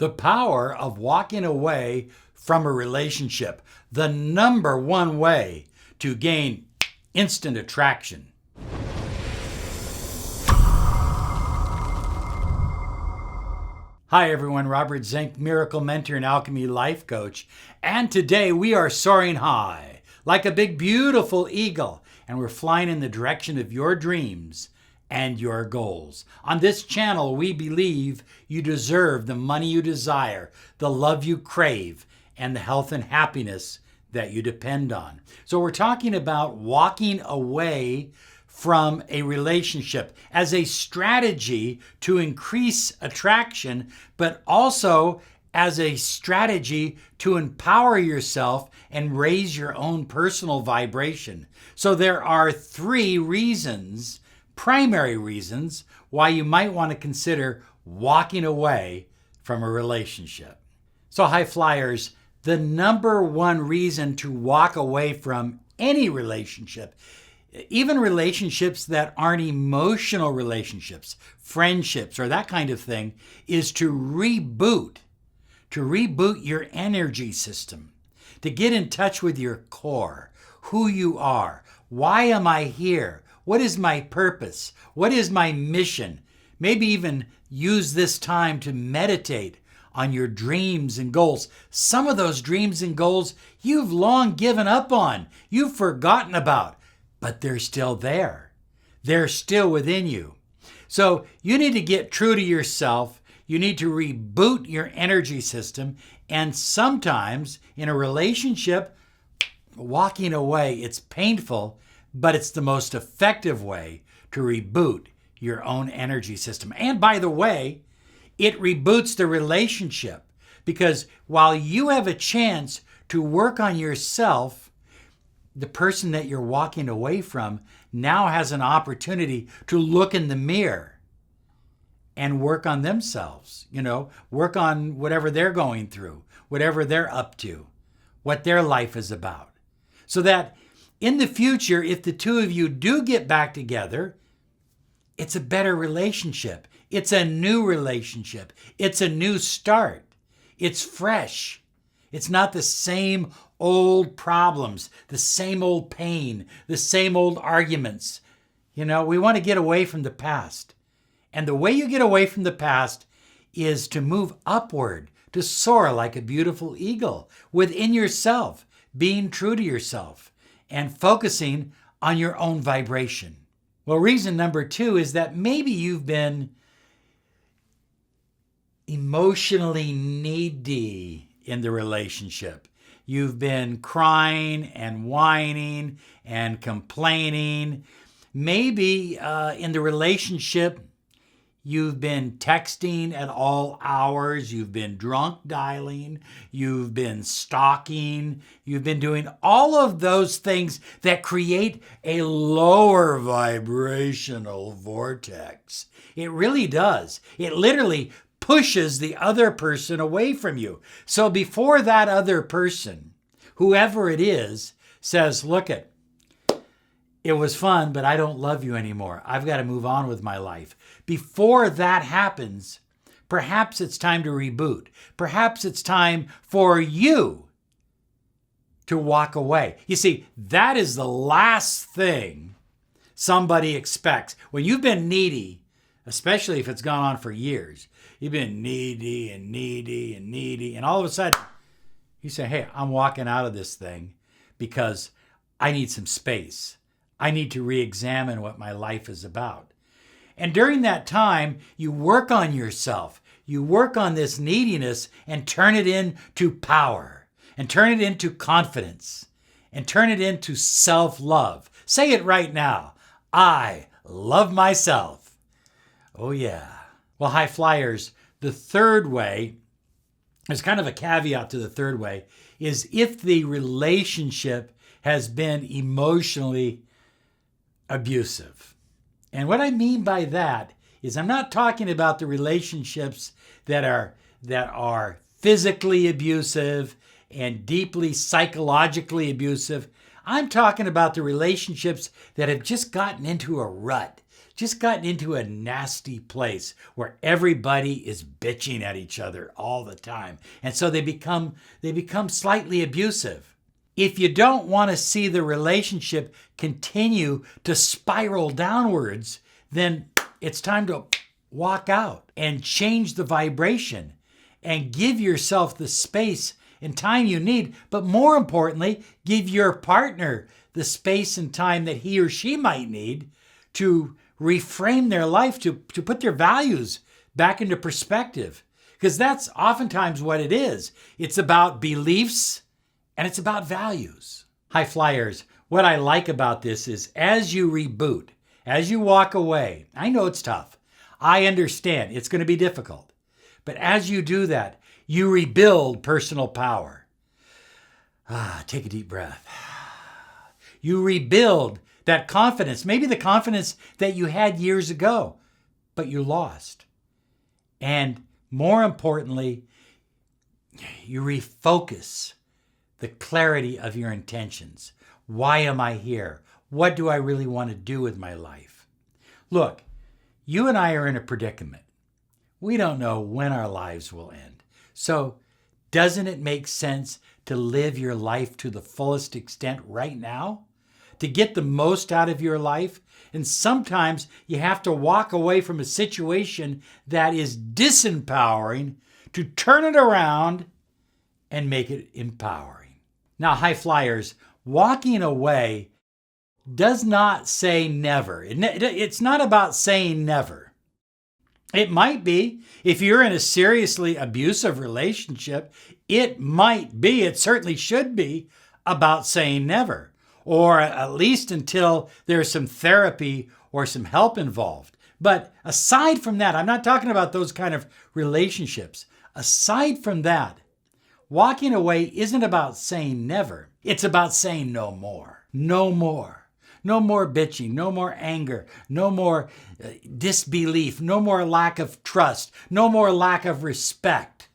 The power of walking away from a relationship. The number one way to gain instant attraction. Hi everyone, Robert Zink, Miracle Mentor and Alchemy Life Coach. And today we are soaring high like a big beautiful eagle, and we're flying in the direction of your dreams and your goals. On this channel, we believe you deserve the money you desire, the love you crave, and the health and happiness that you depend on. So we're talking about walking away from a relationship as a strategy to increase attraction, but also as a strategy to empower yourself and raise your own personal vibration. So there are three reasons, primary reasons, why you might want to consider walking away from a relationship. So high flyers, the number one reason to walk away from any relationship, even relationships that aren't emotional relationships, friendships, or that kind of thing, is to reboot your energy system, to get in touch with your core, who you are. Why am I here? What is my purpose? What is my mission? Maybe even use this time to meditate on your dreams and goals. Some of those dreams and goals you've long given up on, you've forgotten about, but they're still there. They're still within you. So you need to get true to yourself. You need to reboot your energy system. And sometimes in a relationship, walking away, it's painful, but it's the most effective way to reboot your own energy system. And by the way, it reboots the relationship, because while you have a chance to work on yourself, the person that you're walking away from now has an opportunity to look in the mirror and work on themselves, work on whatever they're going through, whatever they're up to, what their life is about. So that in the future, if the two of you do get back together, it's a better relationship. It's a new relationship. It's a new start. It's fresh. It's not the same old problems, the same old pain, the same old arguments. We want to get away from the past. And the way you get away from the past is to move upward, to soar like a beautiful eagle within yourself, being true to yourself and focusing on your own vibration. Well, reason number two is that maybe you've been emotionally needy in the relationship. You've been crying and whining and complaining. Maybe in the relationship, you've been texting at all hours. You've been drunk dialing. You've been stalking. You've been doing all of those things that create a lower vibrational vortex. It really does. It literally pushes the other person away from you. So before that other person, whoever it is, says, look it was fun, but I don't love you anymore. I've got to move on with my life. Before that happens, perhaps it's time to reboot. Perhaps it's time for you to walk away. You see, that is the last thing somebody expects. When you've been needy, especially if it's gone on for years, you've been needy and needy and needy, and all of a sudden you say, hey, I'm walking out of this thing because I need some space. I need to re-examine what my life is about. And during that time, you work on yourself. You work on this neediness and turn it into power, and turn it into confidence, and turn it into self-love. Say it right now. I love myself. Oh yeah. Well, high flyers, the third way, there's kind of a caveat to the third way, is if the relationship has been emotionally abusive. And what I mean by that is I'm not talking about the relationships that are physically abusive and deeply psychologically abusive. I'm talking about the relationships that have just gotten into a rut, just gotten into a nasty place where everybody is bitching at each other all the time. And so they become slightly abusive. If you don't want to see the relationship continue to spiral downwards, then it's time to walk out and change the vibration and give yourself the space and time you need. But more importantly, give your partner the space and time that he or she might need to reframe their life, to put their values back into perspective. Because that's oftentimes what it is. It's about beliefs and it's about values. High flyers, what I like about this is as you reboot, as you walk away, I know it's tough. I understand it's going to be difficult. But as you do that, you rebuild personal power. Take a deep breath. You rebuild that confidence, maybe the confidence that you had years ago, but you lost. And more importantly, you refocus the clarity of your intentions. Why am I here? What do I really want to do with my life? Look, you and I are in a predicament. We don't know when our lives will end. So doesn't it make sense to live your life to the fullest extent right now? To get the most out of your life? And sometimes you have to walk away from a situation that is disempowering to turn it around and make it empowering. Now, high flyers, walking away does not say never. It's not about saying never. It might be. If you're in a seriously abusive relationship, it might be, it certainly should be, about saying never. Or at least until there's some therapy or some help involved. But aside from that, I'm not talking about those kind of relationships. Aside from that, walking away isn't about saying never. It's about saying no more. No more. No more bitching, no more anger, no more disbelief, no more lack of trust, no more lack of respect.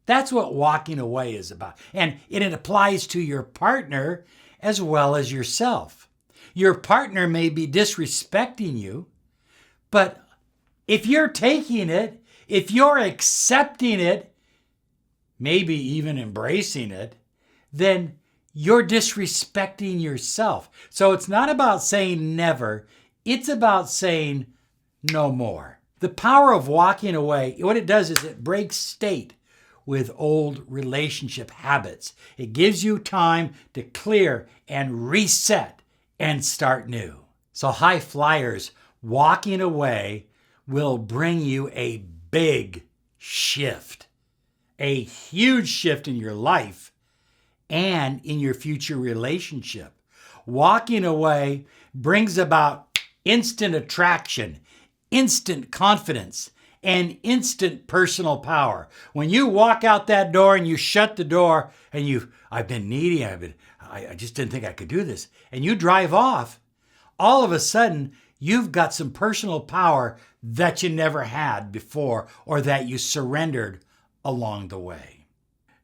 That's what walking away is about. And it applies to your partner as well as yourself. Your partner may be disrespecting you, but if you're taking it, if you're accepting it, maybe even embracing it, then you're disrespecting yourself. So it's not about saying never, it's about saying no more. The power of walking away, what it does is it breaks state with old relationship habits. It gives you time to clear and reset and start new. So high flyers, walking away will bring you a big shift, a huge shift in your life and in your future relationship. Walking away brings about instant attraction, instant confidence, and instant personal power. When you walk out that door and you shut the door and I've been needy, I just didn't think I could do this, and you drive off, all of a sudden you've got some personal power that you never had before or that you surrendered along the way.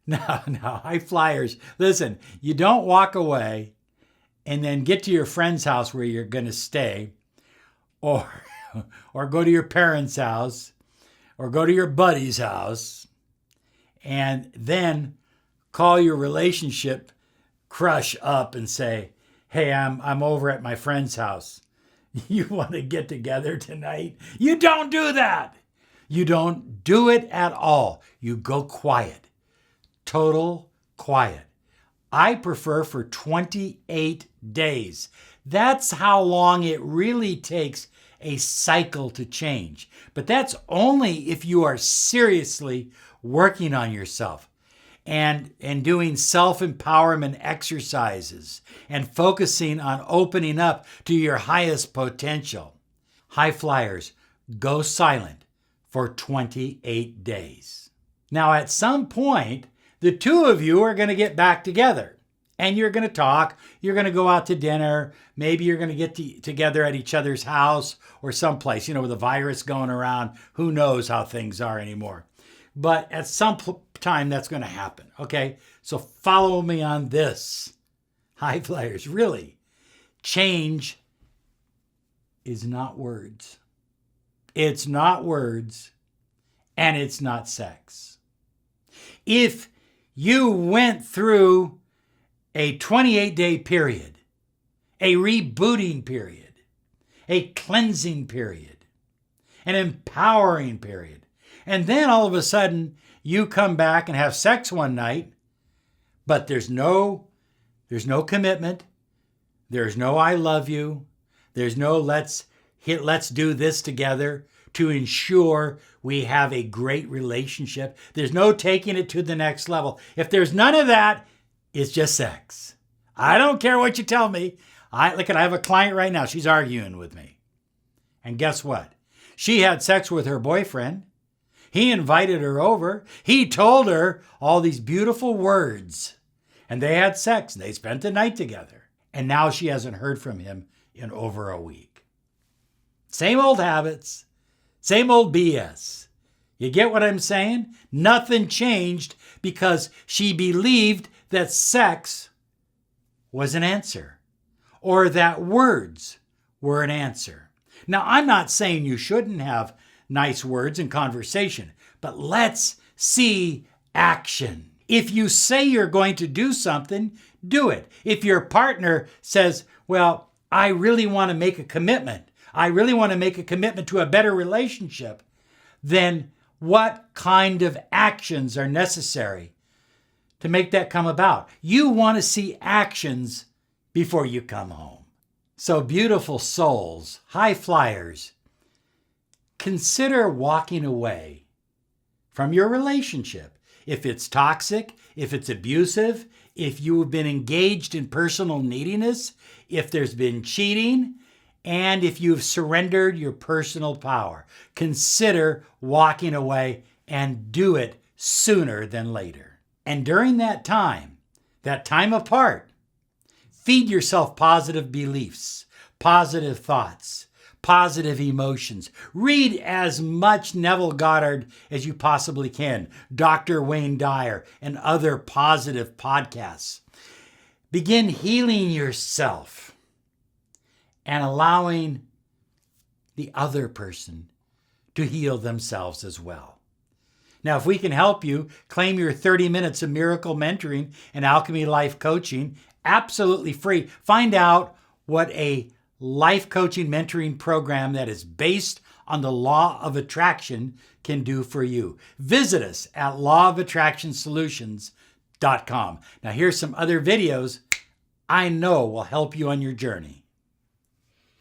Now, high flyers, listen, you don't walk away and then get to your friend's house where you're going to stay or go to your parents' house or go to your buddy's house and then call your relationship crush up and say, hey, I'm over at my friend's house. You want to get together tonight? You don't do that. You don't do it at all. You go quiet. Total quiet. I prefer for 28 days. That's how long it really takes a cycle to change. But that's only if you are seriously working on yourself and doing self-empowerment exercises and focusing on opening up to your highest potential. High flyers, go silent for 28 days. Now, at some point, the two of you are going to get back together and you're going to talk. You're going to go out to dinner. Maybe you're going to get together at each other's house or someplace, with a virus going around. Who knows how things are anymore. But at some time, that's going to happen. Okay, so follow me on this. High flyers, really change is not words. It's not words, and it's not sex. If you went through a 28-day period, a rebooting period, a cleansing period, an empowering period, and then all of a sudden you come back and have sex one night, but there's no commitment, there's no I love you, there's no let's do this together to ensure we have a great relationship. There's no taking it to the next level. If there's none of that, it's just sex. I don't care what you tell me. I have a client right now. She's arguing with me. And guess what? She had sex with her boyfriend. He invited her over. He told her all these beautiful words. And they had sex. They spent the night together. And now she hasn't heard from him in over a week. Same old habits. Same old BS. You get what I'm saying? Nothing changed because she believed that sex was an answer or that words were an answer. Now, I'm not saying you shouldn't have nice words in conversation, but let's see action. If you say you're going to do something, do it. If your partner says, well, I really want to make a commitment, I really want to make a commitment to a better relationship, then what kind of actions are necessary to make that come about? You want to see actions before you come home. So beautiful souls, high flyers, consider walking away from your relationship. If it's toxic, if it's abusive, if you've been engaged in personal neediness, if there's been cheating, and if you've surrendered your personal power, consider walking away and do it sooner than later. And during that time apart, feed yourself positive beliefs, positive thoughts, positive emotions. Read as much Neville Goddard as you possibly can, Dr. Wayne Dyer, and other positive podcasts. Begin healing yourself and allowing the other person to heal themselves as well. Now, if we can help you, claim your 30 minutes of miracle mentoring and Alchemy life coaching absolutely free. Find out what a life coaching mentoring program that is based on the law of attraction can do for you. Visit us at lawofattractionsolutions.com. Now, here's some other videos I know will help you on your journey.